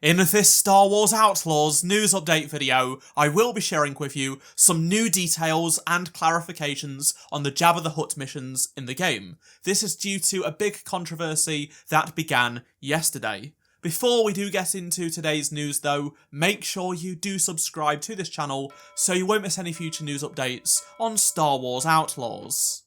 In this Star Wars Outlaws news update video, I will be sharing with you some new details and clarifications on the Jabba the Hutt missions in the game. This is due to a big controversy that began yesterday. Before we do get into today's news though, make sure you do subscribe to this channel so you won't miss any future news updates on Star Wars Outlaws.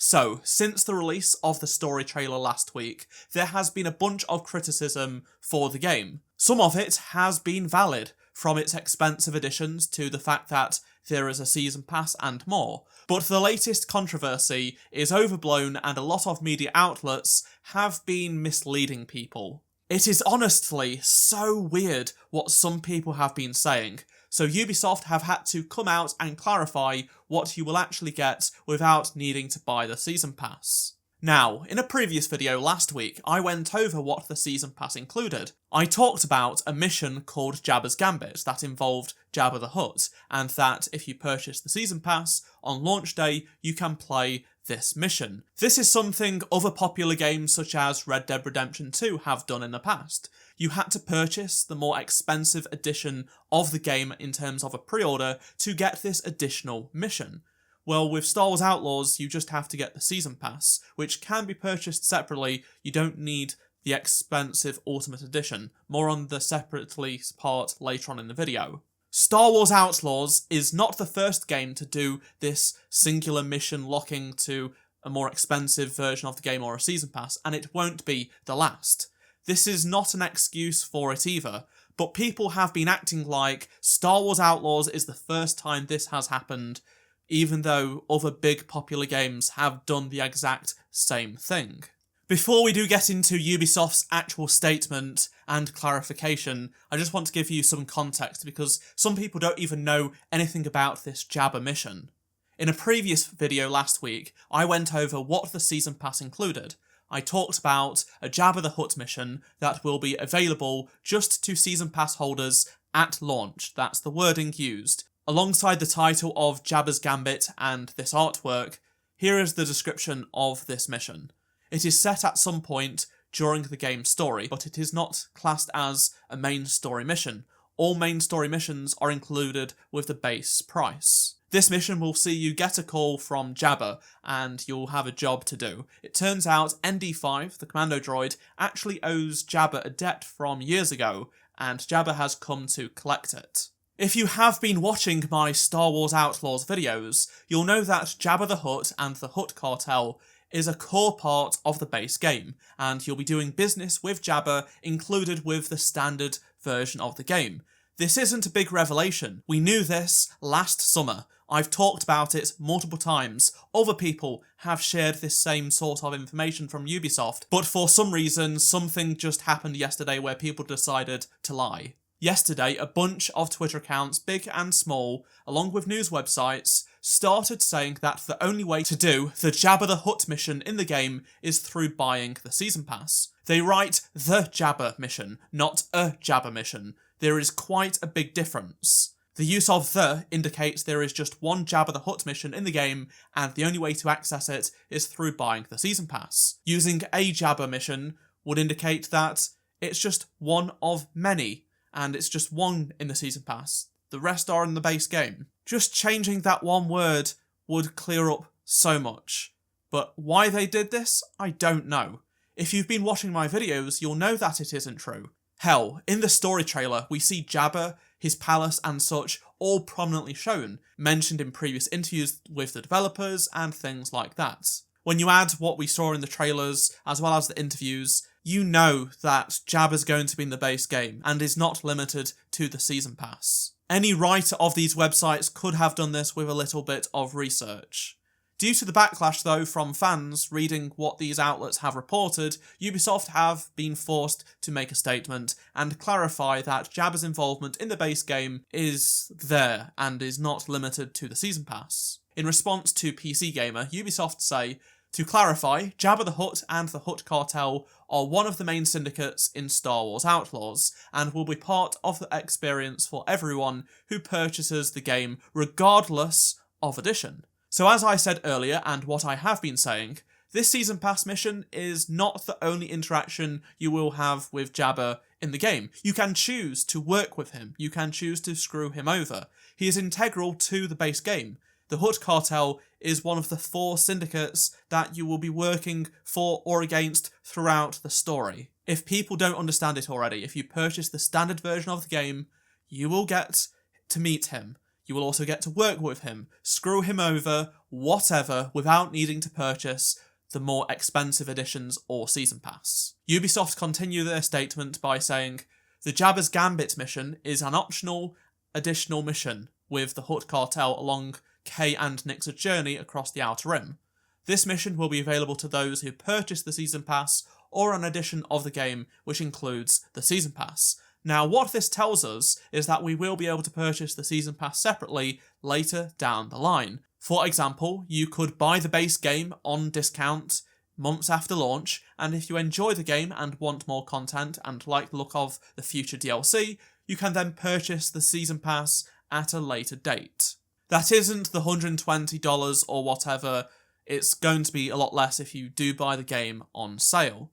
So, since the release of the story trailer last week, there has been a bunch of criticism for the game. Some of it has been valid, from its expensive additions to the fact that there is a season pass and more. But the latest controversy is overblown and a lot of media outlets have been misleading people. It is honestly so weird what some people have been saying, so Ubisoft have had to come out and clarify what you will actually get without needing to buy the Season Pass. Now, in a previous video last week, I went over what the Season Pass included. I talked about a mission called Jabba's Gambit that involved Jabba the Hutt, and that if you purchase the Season Pass, on launch day you can play this mission. This is something other popular games such as Red Dead Redemption 2 have done in the past. You had to purchase the more expensive edition of the game in terms of a pre-order to get this additional mission. Well, with Star Wars Outlaws, you just have to get the Season Pass, which can be purchased separately. You don't need the expensive Ultimate Edition. More on the separately part later on in the video. Star Wars Outlaws is not the first game to do this singular mission locking to a more expensive version of the game or a Season Pass, and it won't be the last. This is not an excuse for it either, but people have been acting like Star Wars Outlaws is the first time this has happened, even though other big popular games have done the exact same thing. Before we do get into Ubisoft's actual statement and clarification, I just want to give you some context because some people don't even know anything about this Jabba mission. In a previous video last week, I went over what the Season Pass included. I talked about a Jabba the Hutt mission that will be available just to Season Pass holders at launch. That's the wording used. Alongside the title of Jabba's Gambit and this artwork, here is the description of this mission. It is set at some point during the game's story, but it is not classed as a main story mission. All main story missions are included with the base price. This mission will see you get a call from Jabba, and you'll have a job to do. It turns out ND5, the commando droid, actually owes Jabba a debt from years ago, and Jabba has come to collect it. If you have been watching my Star Wars Outlaws videos, you'll know that Jabba the Hutt and the Hutt Cartel is a core part of the base game, and you'll be doing business with Jabba included with the standard version of the game. This isn't a big revelation. We knew this last summer. I've talked about it multiple times. Other people have shared this same sort of information from Ubisoft, but for some reason, something just happened yesterday where people decided to lie. Yesterday, a bunch of Twitter accounts, big and small, along with news websites, started saying that the only way to do the Jabba the Hutt mission in the game is through buying the Season Pass. They write the Jabba mission, not a Jabba mission. There is quite a big difference. The use of the indicates there is just one Jabba the Hutt mission in the game, and the only way to access it is through buying the Season Pass. Using a Jabba mission would indicate that it's just one of many, and it's just one in the Season Pass. The rest are in the base game. Just changing that one word would clear up so much. But why they did this, I don't know. If you've been watching my videos, you'll know that it isn't true. Hell, in the story trailer, we see Jabba, his palace and such all prominently shown, mentioned in previous interviews with the developers and things like that. When you add what we saw in the trailers, as well as the interviews, you know that Jabba's going to be in the base game and is not limited to the Season Pass. Any writer of these websites could have done this with a little bit of research. Due to the backlash though from fans reading what these outlets have reported, Ubisoft have been forced to make a statement and clarify that Jabba's involvement in the base game is there and is not limited to the Season Pass. In response to PC Gamer, Ubisoft say, to clarify, Jabba the Hutt and the Hutt Cartel are one of the main syndicates in Star Wars Outlaws, and will be part of the experience for everyone who purchases the game regardless of edition. So as I said earlier, and what I have been saying, this Season Pass mission is not the only interaction you will have with Jabba in the game. You can choose to work with him. You can choose to screw him over. He is integral to the base game. The Hutt cartel is one of the 4 syndicates that you will be working for or against throughout the story. If people don't understand it already, if you purchase the standard version of the game, you will get to meet him. You will also get to work with him, screw him over, whatever, without needing to purchase the more expensive editions or Season Pass. Ubisoft continue their statement by saying, the Jabba's Gambit mission is an optional additional mission with the Hutt cartel along Kay and Nix's journey across the Outer Rim. This mission will be available to those who purchase the Season Pass or an edition of the game which includes the Season Pass. Now, what this tells us is that we will be able to purchase the Season Pass separately later down the line. For example, you could buy the base game on discount months after launch, and if you enjoy the game and want more content and like the look of the future DLC, you can then purchase the Season Pass at a later date. That isn't the $120 or whatever, it's going to be a lot less if you do buy the game on sale.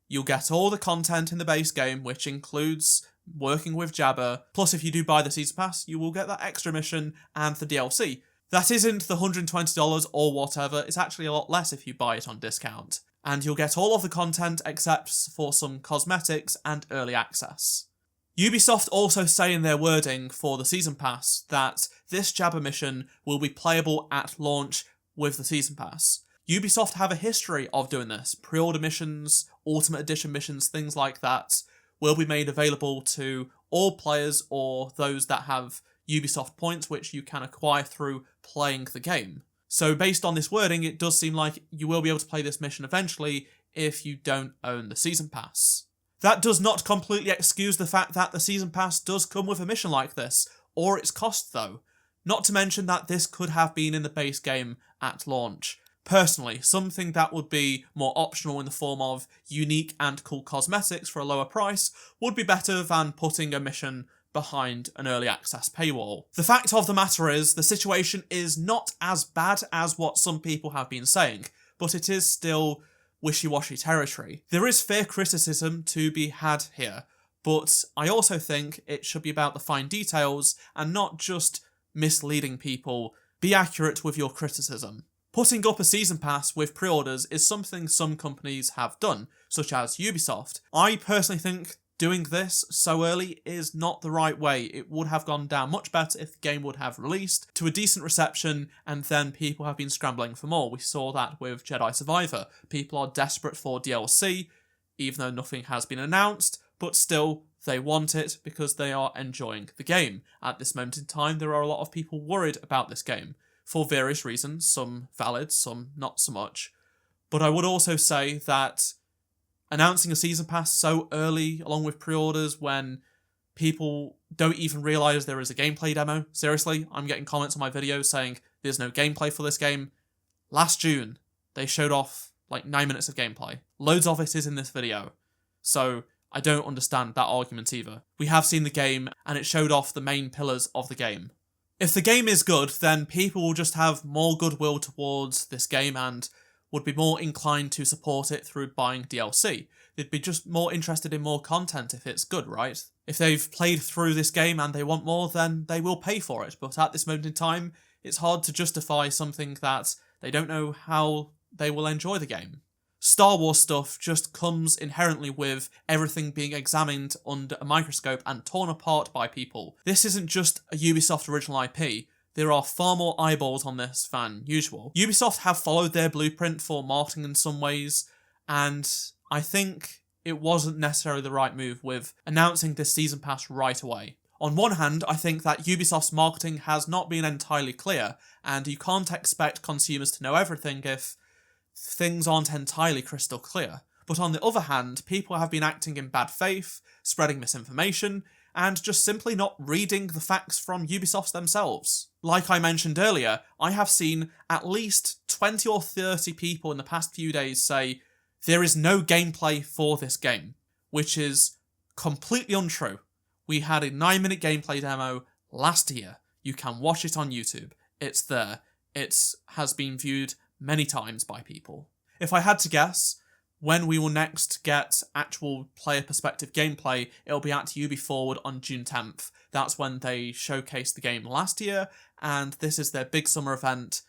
You'll get all the content in the base game, which includes working with Jabba, plus if you do buy the Season Pass, you will get that extra mission and the DLC. That isn't the $120 or whatever, it's actually a lot less if you buy it on discount. And you'll get all of the content except for some cosmetics and early access. Ubisoft also say in their wording for the Season Pass that this Jabba mission will be playable at launch with the Season Pass. Ubisoft have a history of doing this. Pre-order missions, Ultimate Edition missions, things like that will be made available to all players or those that have Ubisoft points which you can acquire through playing the game. So based on this wording, it does seem like you will be able to play this mission eventually if you don't own the Season Pass. That does not completely excuse the fact that the Season Pass does come with a mission like this, or its cost though. Not to mention that this could have been in the base game at launch. Personally, something that would be more optional in the form of unique and cool cosmetics for a lower price would be better than putting a mission behind an early access paywall. The fact of the matter is, the situation is not as bad as what some people have been saying, but it is still wishy-washy territory. There is fair criticism to be had here, but I also think it should be about the fine details and not just misleading people. Be accurate with your criticism. Putting up a Season Pass with pre-orders is something some companies have done, such as Ubisoft. I personally think doing this so early is not the right way. It would have gone down much better if the game would have released to a decent reception and then people have been scrambling for more. We saw that with Jedi Survivor. People are desperate for DLC, even though nothing has been announced, but still they want it because they are enjoying the game. At this moment in time, there are a lot of people worried about this game for various reasons, some valid, some not so much. But I would also say that announcing a Season Pass so early, along with pre-orders, when people don't even realise there is a gameplay demo. Seriously, I'm getting comments on my videos saying there's no gameplay for this game. Last June, they showed off like 9 minutes of gameplay. Loads of it is in this video. So I don't understand that argument either. We have seen the game, and it showed off the main pillars of the game. If the game is good, then people will just have more goodwill towards this game and would be more inclined to support it through buying DLC. They'd be just more interested in more content if it's good, right? If they've played through this game and they want more, then they will pay for it. But at this moment in time, it's hard to justify something that they don't know how they will enjoy the game. Star Wars stuff just comes inherently with everything being examined under a microscope and torn apart by people. This isn't just a Ubisoft original IP. There are far more eyeballs on this than usual. Ubisoft have followed their blueprint for marketing in some ways, and I think it wasn't necessarily the right move with announcing this Season Pass right away. On one hand, I think that Ubisoft's marketing has not been entirely clear, and you can't expect consumers to know everything if things aren't entirely crystal clear. But on the other hand, people have been acting in bad faith, spreading misinformation, and just simply not reading the facts from Ubisoft themselves. Like I mentioned earlier, I have seen at least 20 or 30 people in the past few days say there is no gameplay for this game, which is completely untrue. We had a 9-minute gameplay demo last year. You can watch it on YouTube. It's there. It has been viewed many times by people. If I had to guess, When we will next get actual player perspective gameplay, it'll be at Ubi Forward on June 10th. That's when they showcased the game last year, and this is their big summer event.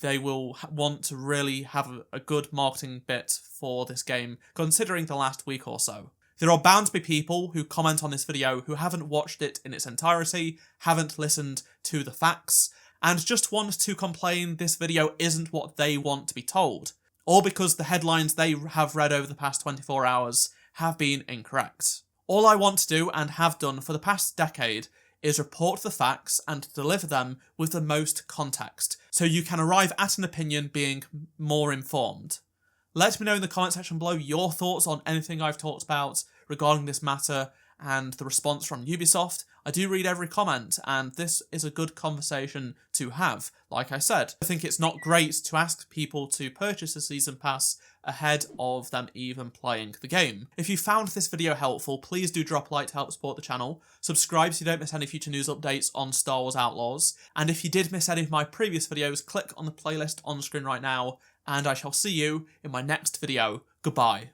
They will want to really have a good marketing bit for this game, considering the last week or so. There are bound to be people who comment on this video who haven't watched it in its entirety, haven't listened to the facts, and just want to complain this video isn't what they want to be told, or because the headlines they have read over the past 24 hours have been incorrect. All I want to do, and have done for the past decade, is report the facts and deliver them with the most context, so you can arrive at an opinion being more informed. Let me know in the comment section below your thoughts on anything I've talked about regarding this matter and the response from Ubisoft. I do read every comment, and this is a good conversation to have. Like I said, I think it's not great to ask people to purchase a season pass ahead of them even playing the game. If you found this video helpful, please do drop a like to help support the channel, subscribe so you don't miss any future news updates on Star Wars Outlaws, and if you did miss any of my previous videos, click on the playlist on screen right now, and I shall see you in my next video. Goodbye.